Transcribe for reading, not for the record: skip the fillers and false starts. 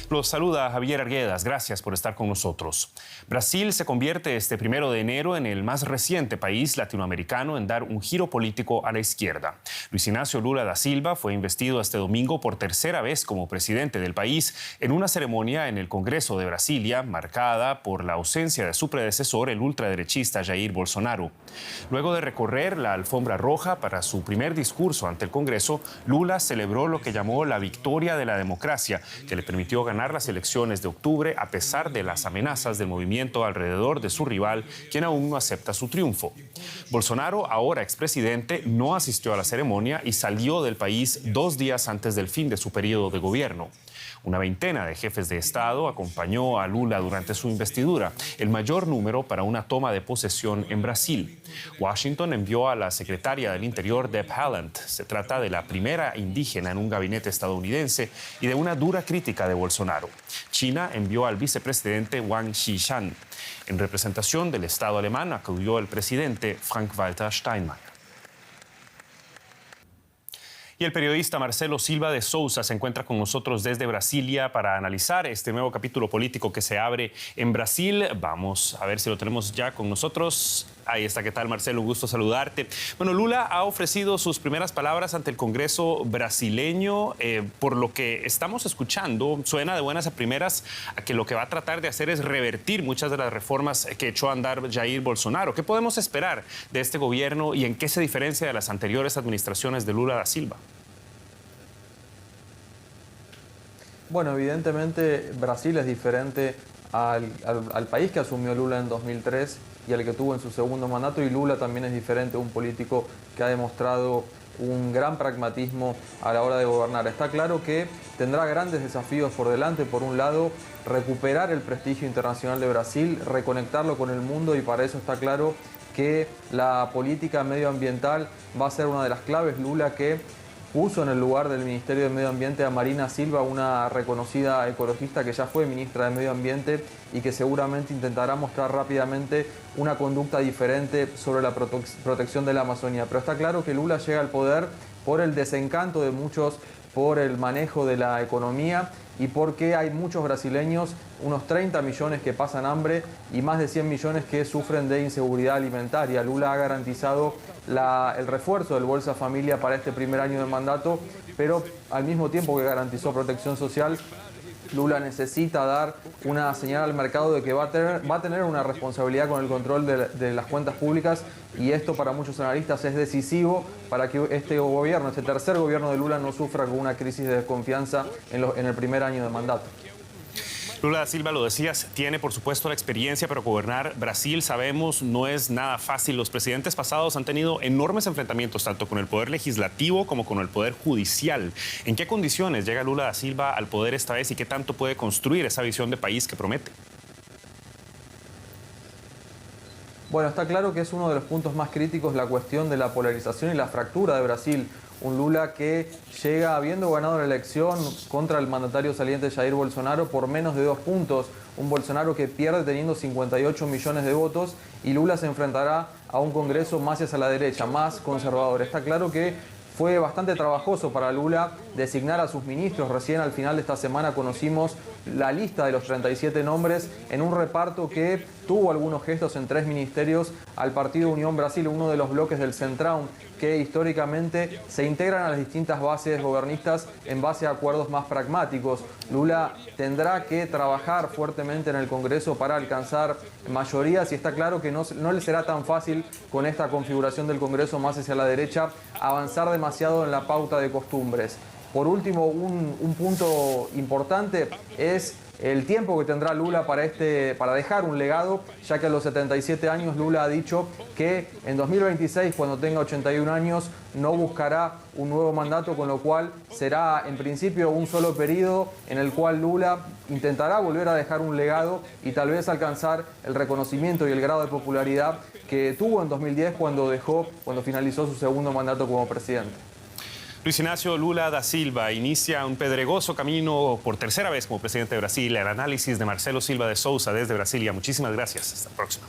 Los saluda Javier Arguedas. Gracias por estar con nosotros. Brasil se convierte este 1 de enero en el más reciente país latinoamericano en dar un giro político a la izquierda. Luis Inácio Lula da Silva fue investido este domingo por tercera vez como presidente del país en una ceremonia en el Congreso de Brasilia marcada por la ausencia de su predecesor, el ultraderechista Jair Bolsonaro. Luego de recorrer la alfombra roja para su primer discurso ante el Congreso, Lula celebró lo que llamó la victoria de la democracia, que le permitió ganar las elecciones de octubre a pesar de las amenazas del movimiento alrededor de su rival, quien aún no acepta su triunfo. Bolsonaro, ahora expresidente, no asistió a la ceremonia y salió del país 2 días antes del fin de su periodo de gobierno. Una veintena de jefes de Estado acompañó a Lula durante su investidura, el mayor número para una toma de posesión en Brasil. Washington envió a la secretaria del Interior, Deb Haaland. Se trata de la primera indígena en un gabinete estadounidense y de una dura crítica de Bolsonaro. China envió al vicepresidente Wang Qishan. En representación del Estado alemán acudió el presidente Frank-Walter Steinmeier. Y el periodista Marcelo Silva de Sousa se encuentra con nosotros desde Brasilia para analizar este nuevo capítulo político que se abre en Brasil. Vamos a ver si lo tenemos ya con nosotros. Ahí está. ¿Qué tal, Marcelo? Un gusto saludarte. Bueno, Lula ha ofrecido sus primeras palabras ante el Congreso brasileño. Por lo que estamos escuchando, suena de buenas a primeras a que lo que va a tratar de hacer es revertir muchas de las reformas que echó a andar Jair Bolsonaro. ¿Qué podemos esperar de este gobierno y en qué se diferencia de las anteriores administraciones de Lula da Silva? Bueno, evidentemente Brasil es diferente al país que asumió Lula en 2003 y al que tuvo en su segundo mandato, y Lula también es diferente, un político que ha demostrado un gran pragmatismo a la hora de gobernar. Está claro que tendrá grandes desafíos por delante. Por un lado, recuperar el prestigio internacional de Brasil, reconectarlo con el mundo, y para eso está claro que la política medioambiental va a ser una de las claves. Lula, que puso en el lugar del Ministerio de Medio Ambiente a Marina Silva, una reconocida ecologista que ya fue ministra de Medio Ambiente y que seguramente intentará mostrar rápidamente una conducta diferente sobre la protección de la Amazonía. Pero está claro que Lula llega al poder por el desencanto de muchos por el manejo de la economía y porque hay muchos brasileños, unos 30 millones que pasan hambre y más de 100 millones que sufren de inseguridad alimentaria. Lula ha garantizado el refuerzo del Bolsa Familia para este primer año de mandato, pero al mismo tiempo que garantizó protección social, Lula necesita dar una señal al mercado de que va a tener una responsabilidad con el control de las cuentas públicas, y esto para muchos analistas es decisivo para que este gobierno, este tercer gobierno de Lula, no sufra con una crisis de desconfianza en el primer año de mandato. Lula da Silva, lo decías, tiene por supuesto la experiencia, pero gobernar Brasil, sabemos, no es nada fácil. Los presidentes pasados han tenido enormes enfrentamientos tanto con el poder legislativo como con el poder judicial. ¿En qué condiciones llega Lula da Silva al poder esta vez y qué tanto puede construir esa visión de país que promete? Bueno, está claro que es uno de los puntos más críticos la cuestión de la polarización y la fractura de Brasil. Un Lula que llega habiendo ganado la elección contra el mandatario saliente Jair Bolsonaro por menos de 2 puntos. Un Bolsonaro que pierde teniendo 58 millones de votos, y Lula se enfrentará a un Congreso más hacia la derecha, más conservador. Está claro que fue bastante trabajoso para Lula designar a sus ministros. Recién al final de esta semana conocimos la lista de los 37 nombres en un reparto que tuvo algunos gestos en 3 ministerios al Partido Unión Brasil, uno de los bloques del Centrão, que históricamente se integran a las distintas bases gobernistas en base a acuerdos más pragmáticos. Lula tendrá que trabajar fuertemente en el Congreso para alcanzar mayorías, y está claro que no le será tan fácil con esta configuración del Congreso más hacia la derecha avanzar demasiado en la pauta de costumbres. Por último, un punto importante es el tiempo que tendrá Lula para dejar un legado, ya que a los 77 años Lula ha dicho que en 2026, cuando tenga 81 años, no buscará un nuevo mandato, con lo cual será en principio un solo periodo en el cual Lula intentará volver a dejar un legado y tal vez alcanzar el reconocimiento y el grado de popularidad que tuvo en 2010 cuando finalizó su segundo mandato como presidente. Luis Inácio Lula da Silva inicia un pedregoso camino por tercera vez como presidente de Brasil. El análisis de Marcelo Silva de Sousa desde Brasilia. Muchísimas gracias. Hasta la próxima.